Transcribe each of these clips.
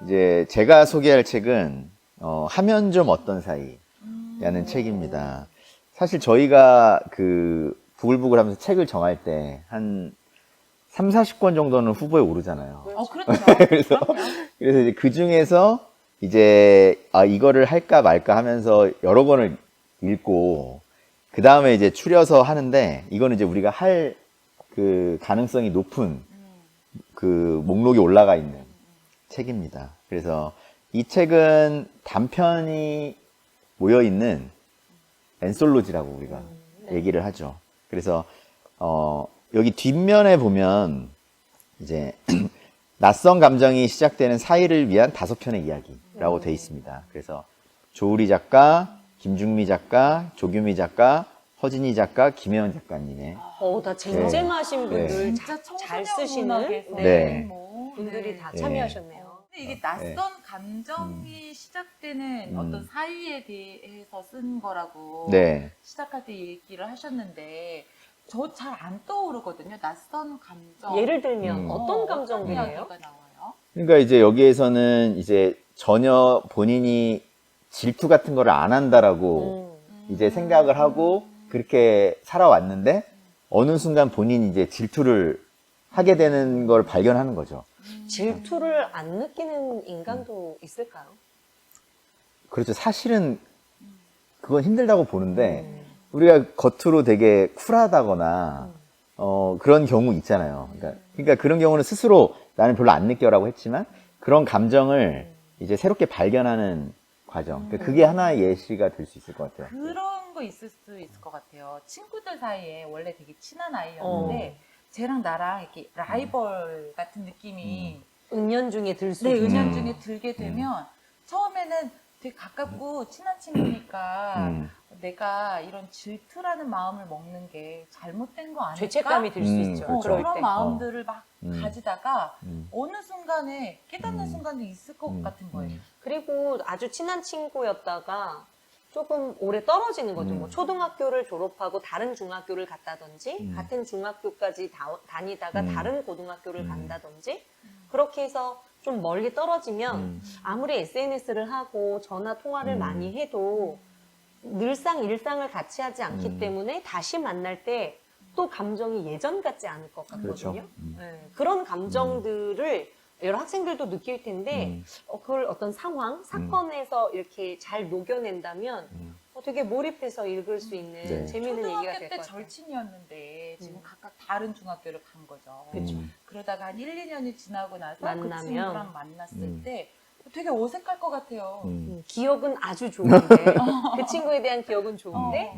이제 제가 소개할 책은 하면 좀 어떤 사이라는 책입니다. 사실 저희가 그 부글부글 하면서 책을 정할 때 한 3, 40권 정도는 후보에 오르잖아요. 그렇죠. 그래서 그럼요. 그래서 이제 그 중에서 이제 이거를 할까 말까 하면서 여러 권을 읽고 그 다음에 이제 추려서 하는데 이거는 이제 우리가 할 그 가능성이 높은 그 목록이 올라가 있는 책입니다. 그래서 이 책은 단편이 모여 있는 엔솔로지라고 우리가 얘기를 하죠. 그래서 여기 뒷면에 보면 이제 낯선 감정이 시작되는 사이를 위한 5편의 이야기라고 돼 있습니다. 그래서 조우리 작가, 김중미 작가, 조규미 작가, 허진희 작가, 김혜원 작가님의 다 쟁쟁하신 네. 분들 진짜 잘 청소년 쓰시는 문학에서 네. 뭐, 분들이 다 네. 참여하셨네요. 근데 이게 낯선 감정이 시작되는 어떤 사유에 대해서 쓴 거라고 네. 시작할 때 얘기를 하셨는데 저 잘 안 떠오르거든요. 낯선 감정. 예를 들면 어떤 어떤 감정들이에요? 이야기가 나와요? 그러니까 이제 여기에서는 이제 전혀 본인이 질투 같은 거를 안 한다라고 이제 생각을 하고 그렇게 살아왔는데 어느 순간 본인이 이제 질투를 하게 되는 걸 발견하는 거죠. 질투를 안 느끼는 인간도 있을까요? 그렇죠. 사실은 그건 힘들다고 보는데 우리가 겉으로 되게 쿨하다거나 그런 경우 있잖아요. 그러니까 그런 경우는 스스로 나는 별로 안 느껴라고 했지만 그런 감정을 이제 새롭게 발견하는 과정. 그러니까 그게 하나의 예시가 될 수 있을 것 같아요. 그런 거 있을 수 있을 것 같아요. 친구들 사이에 원래 되게 친한 아이였는데 쟤랑 나랑 이렇게 라이벌 같은 느낌이 은연중에 들 수 네, 있죠. 은연중에 들게 되면 처음에는 되게 가깝고 친한 친구니까 내가 이런 질투라는 마음을 먹는 게 잘못된 거 아닐까? 죄책감이 들 수 있죠. 그렇죠. 그럴 그런 때. 마음들을 막 가지다가 음. 어느 순간에 깨닫는 순간도 있을 것 같은 거예요. 그리고 아주 친한 친구였다가 조금 오래 떨어지는 거죠. 뭐 초등학교를 졸업하고 다른 중학교를 갔다든지 같은 중학교까지 다니다가 다른 고등학교를 간다든지 그렇게 해서 좀 멀리 떨어지면 아무리 SNS를 하고 전화 통화를 많이 해도 늘상 일상을 같이 하지 않기 때문에 다시 만날 때 또 감정이 예전 같지 않을 것 같거든요. 그렇죠. 네, 그런 감정들을 여러 학생들도 느낄 텐데 그걸 어떤 상황, 사건에서 이렇게 잘 녹여낸다면 되게 몰입해서 읽을 수 있는 네. 재미있는 얘기가 초등학교 될 때 것 같아요. 절친이었는데 지금 각각 다른 중학교를 간 거죠. 그렇죠. 그러다가 한 1, 2년이 지나고 나서 그 만나면. 친구랑 만났을 때 되게 어색할 것 같아요. 기억은 아주 좋은데 그 친구에 대한 기억은 좋은데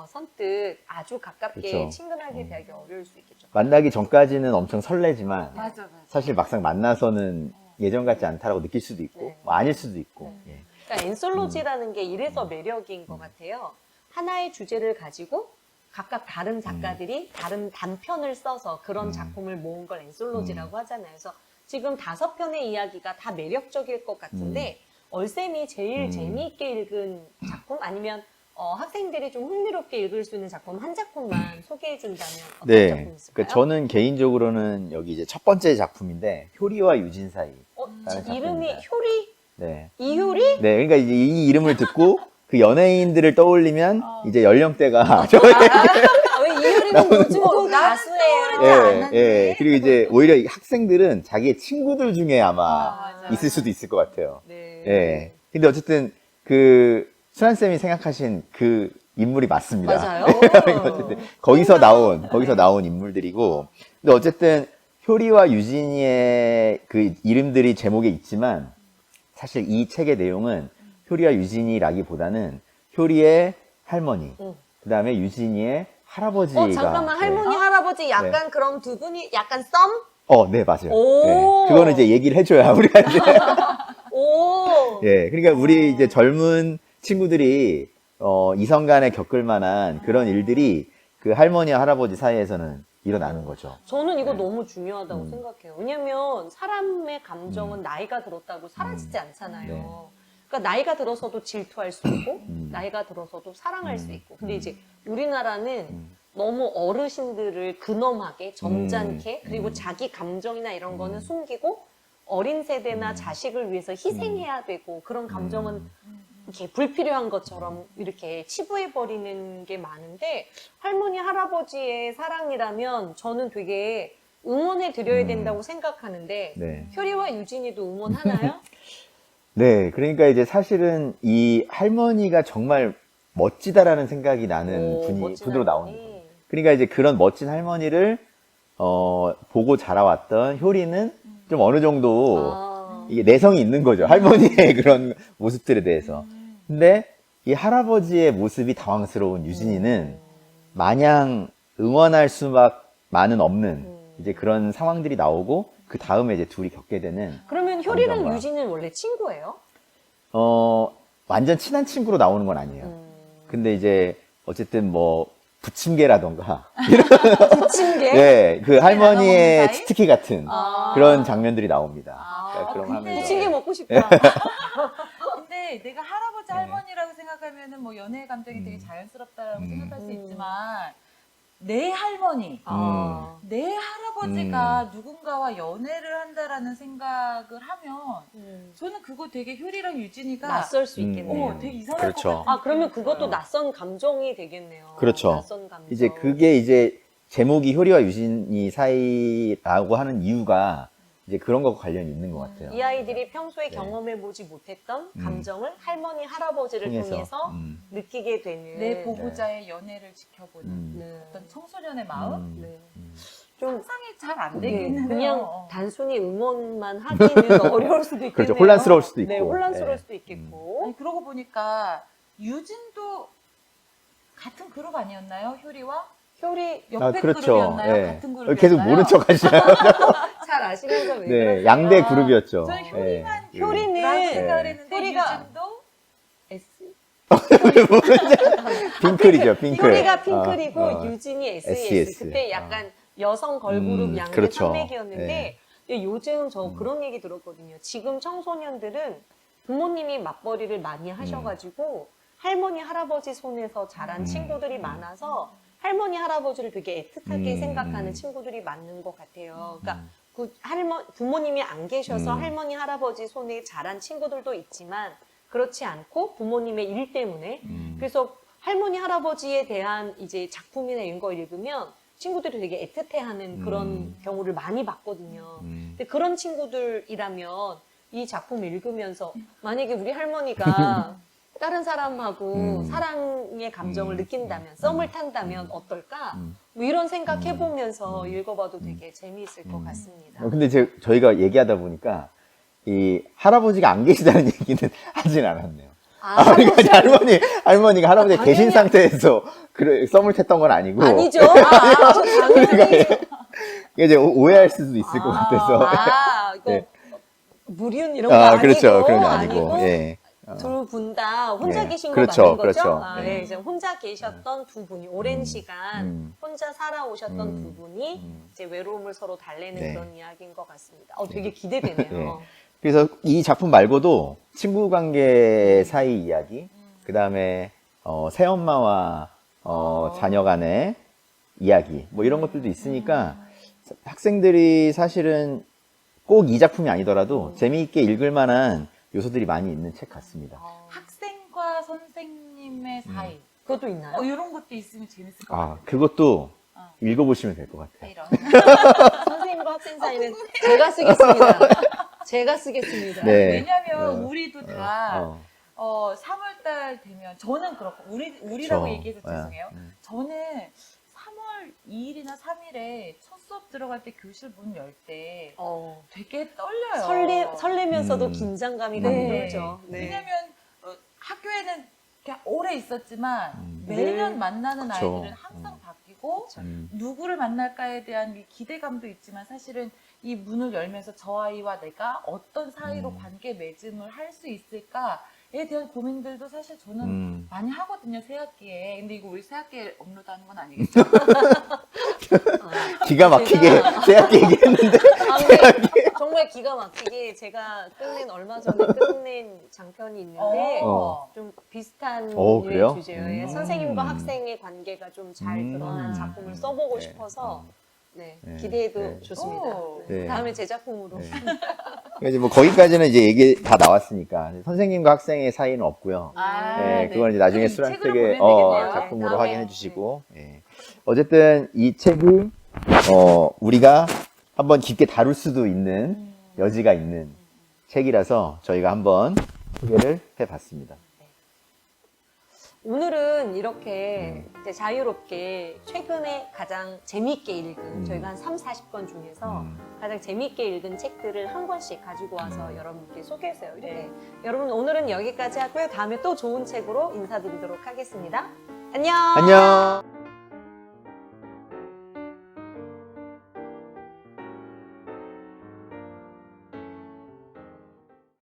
선뜻 아주 가깝게 그쵸. 친근하게 대하기 어려울 수 있겠죠. 만나기 전까지는 엄청 설레지만 맞아. 사실 막상 만나서는 예전 같지 않다라고 느낄 수도 있고 네. 뭐 아닐 수도 있고 예. 그러니까 엔솔로지라는 게 이래서 매력인 것 같아요. 하나의 주제를 가지고 각각 다른 작가들이 다른 단편을 써서 그런 작품을 모은 걸 엔솔로지라고 하잖아요. 그래서 지금 5편의 이야기가 다 매력적일 것 같은데 얼쌤이 제일 재미있게 읽은 작품 아니면 학생들이 좀 흥미롭게 읽을 수 있는 작품 한 작품만 소개해 준다면 어떤 네. 작품 있을까요? 그러니까 저는 개인적으로는 여기 이제 첫 번째 작품인데 효리와 유진 사이. 이름이 작품입니다. 효리? 네. 이효리? 네. 그러니까 이제 이 이름을 듣고 그 연예인들을 떠올리면 이제 연령대가 왜 이효리는 요즘 또 가수예요? 예. 그리고 이제 오히려 이 학생들은 자기의 친구들 중에 아마 맞아. 있을 수도 있을 것 같아요. 네. 예. 근데 어쨌든 그 수란 쌤이 생각하신 그 인물이 맞습니다. 맞아요. 어쨌든 거기서 나온 인물들이고, 근데 어쨌든 효리와 유진이의 그 이름들이 제목에 있지만 사실 이 책의 내용은 효리와 유진이라기보다는 효리의 할머니, 그 다음에 유진이의 할아버지가. 잠깐만 할머니 할아버지 약간 그럼 두 분이 약간 썸? 네, 맞아요. 오. 네. 그거는 이제 얘기를 해줘야 우리가 이제. 오. 예, 그러니까 우리 이제 젊은 친구들이 이성 간에 겪을 만한 그런 일들이 그 할머니와 할아버지 사이에서는 일어나는 거죠. 저는 이거 너무 중요하다고 생각해요. 왜냐면 사람의 감정은 나이가 들었다고 사라지지 않잖아요. 네. 그러니까 나이가 들어서도 질투할 수 있고 나이가 들어서도 사랑할 수 있고. 근데 이제 우리나라는 너무 어르신들을 근엄하게 점잖게 그리고 자기 감정이나 이런 거는 숨기고 어린 세대나 자식을 위해서 희생해야 되고 그런 감정은 이렇게 불필요한 것처럼 이렇게 치부해버리는 게 많은데 할머니, 할아버지의 사랑이라면 저는 되게 응원해 드려야 된다고 생각하는데 네. 효리와 유진이도 응원하나요? 네, 그러니까 이제 사실은 이 할머니가 정말 멋지다라는 생각이 나는 멋진 분으로 나오는 할머니. 거예요. 그러니까 이제 그런 멋진 할머니를 보고 자라왔던 효리는 좀 어느 정도 아. 이게 내성이 있는 거죠. 할머니의 그런 모습들에 대해서. 근데 이 할아버지의 모습이 당황스러운 유진이는 마냥 응원할 수만은 없는 이제 그런 상황들이 나오고 그 다음에 이제 둘이 겪게 되는 그러면 효리랑 감정과. 유진은 원래 친구예요? 완전 친한 친구로 나오는 건 아니에요. 근데 이제 어쨌든 뭐 부침개라던가 부침개? 네, 그 나눠 할머니의 먹는 사이? 치트키 같은 아. 그런 장면들이 나옵니다. 아, 그러니까 그럼 근데 하면서 부침개 먹고 싶다. 근데 내가 할아버지 할머니라고 생각하면은 뭐 연애 감정이 되게 자연스럽다라고 생각할 수 있지만 내 할머니, 아. 내 할아버지가 누군가와 연애를 한다라는 생각을 하면 저는 그거 되게 효리랑 유진이가 낯설 수 있겠네요. 되게 이상할 그렇죠. 것 같은 아, 그러면 느낌이 그것도 들어요. 낯선 감정이 되겠네요. 그렇죠. 낯선 감정. 이제 그게 이제 제목이 효리와 유진이 사이라고 하는 이유가 이제 그런 것과 관련이 있는 것 같아요. 이 아이들이 평소에 네. 경험해보지 못했던 감정을 할머니, 할아버지를 통해서 느끼게 되는 내 보고자의 연애를 지켜보는 네. 어떤 청소년의 마음? 네. 좀 상상이 잘 안 네, 되기는 해요. 그냥 단순히 응원만 하기는 어려울 수도 있겠네요. 그렇죠. 혼란스러울 수도 있고. 네, 혼란스러울 네. 수도 있겠고. 아니, 그러고 보니까 유진도 같은 그룹 아니었나요? 효리와? 효리 옆에 그렇죠. 그룹이었나요? 네. 같은 그룹이었나요? 계속 모른 척 하시나요? 잘 아시면서 왜 네, 그러세요? 양대 그룹이었죠. 저는 네. 효리만 효리는 라고 네. 생각을 했는데 효리가- 유진도 S? 핑클이죠, 핑클. 효리가 핑클이고 어, 어. 유진이 SES. SES. 그때 약간 여성 걸그룹 양대 그렇죠. 산맥이었는데 요즘 저 그런 얘기 들었거든요. 지금 청소년들은 부모님이 맞벌이를 많이 하셔가지고 할머니, 할아버지 손에서 자란 친구들이 많아서 할머니, 할아버지를 되게 애틋하게 생각하는 친구들이 많은 것 같아요. 그러니까 부모님이 안 계셔서 할머니, 할아버지 손에 자란 친구들도 있지만 그렇지 않고 부모님의 일 때문에 그래서 할머니, 할아버지에 대한 이제 작품이나 이런 거 읽으면 친구들이 되게 애틋해하는 그런 경우를 많이 봤거든요. 근데 그런 친구들이라면 이 작품 읽으면서 만약에 우리 할머니가 다른 사람하고 사랑의 감정을 느낀다면 썸을 탄다면 어떨까? 뭐 이런 생각해보면서 읽어봐도 되게 재미있을 것 같습니다. 근데 저희가 얘기하다 보니까 이 할아버지가 안 계시다는 얘기는 하진 않았네요. 그러니까 할머니가 할아버지가 계신 상태에서 썸을 탔던 건 아니고. 아니죠. 당연히. 이제 오해할 수도 있을 것 같아서. 이거 네. 무륜 이런 거 아니고. 그렇죠. 그런 거 아니고. 예. 두 분 다 혼자 네. 계신 거 그렇죠, 맞는 거죠? 그렇죠. 아, 네. 네. 이제 혼자 계셨던 두 분이 오랜 시간 혼자 살아오셨던 두 분이 이제 외로움을 서로 달래는 네. 그런 이야기인 것 같습니다. 되게 기대되네요. 네. 그래서 이 작품 말고도 친구 관계 사이 이야기, 그 다음에 새엄마와 자녀 간의 이야기, 뭐 이런 것들도 있으니까 학생들이 사실은 꼭 이 작품이 아니더라도 재미있게 읽을 만한 요소들이 많이 있는 책 같습니다. 학생과 선생님의 사이 그것도 있나요? 이런 것도 있으면 재밌을 것 같아요. 그것도 읽어보시면 될 것 같아요. 이런. 선생님과 학생 사이는 제가 쓰겠습니다. 제가 쓰겠습니다. 네. 왜냐면 우리도 다 3월달 되면 저는 그렇고 우리라고 그쵸. 얘기해서 죄송해요. 저는 3월 2일이나 3일에 첫 수업 들어갈 때 교실 문 열 때 되게 떨려요. 설레면서도 긴장감이 네. 들죠. 네. 왜냐면 학교에는 그냥 오래 있었지만 매년 네. 만나는 그쵸. 아이들은 항상 바뀌고 누구를 만날까에 대한 이 기대감도 있지만 사실은 이 문을 열면서 저 아이와 내가 어떤 사이로 관계 맺음을 할 수 있을까에 대한 고민들도 사실 저는 많이 하거든요, 새학기에. 근데 이거 우리 새학기에 업로드하는 건 아니겠죠? 기가 막히게 대학 얘기했는데. 근데 정말 기가 막히게 제가 얼마 전에 끝낸 장편이 있는데 좀 비슷한 그래요? 주제예요. 선생님과 학생의 관계가 좀 잘 드러난 작품을 써보고 네. 싶어서 네, 네. 기대해도 네. 좋습니다. 오. 네. 네. 다음에 제 작품으로. 네. 그러니까 이제 뭐 거기까지는 이제 얘기 다 나왔으니까 선생님과 학생의 사이는 없고요. 네, 그건 이제 나중에 그럼 이 책으로 수랑책에 보면 되겠네요. 작품으로 다음에, 확인해 주시고. 예. 어쨌든 이 책이 우리가 한번 깊게 다룰 수도 있는 여지가 있는 책이라서 저희가 한번 소개를 해봤습니다. 오늘은 이렇게 이제 자유롭게 최근에 가장 재미있게 읽은 저희가 한 3, 40권 중에서 가장 재미있게 읽은 책들을 한 권씩 가지고 와서 여러분께 소개했어요. 이렇게. 네. 여러분 오늘은 여기까지 하고요. 다음에 또 좋은 책으로 인사드리도록 하겠습니다. 안녕. 안녕.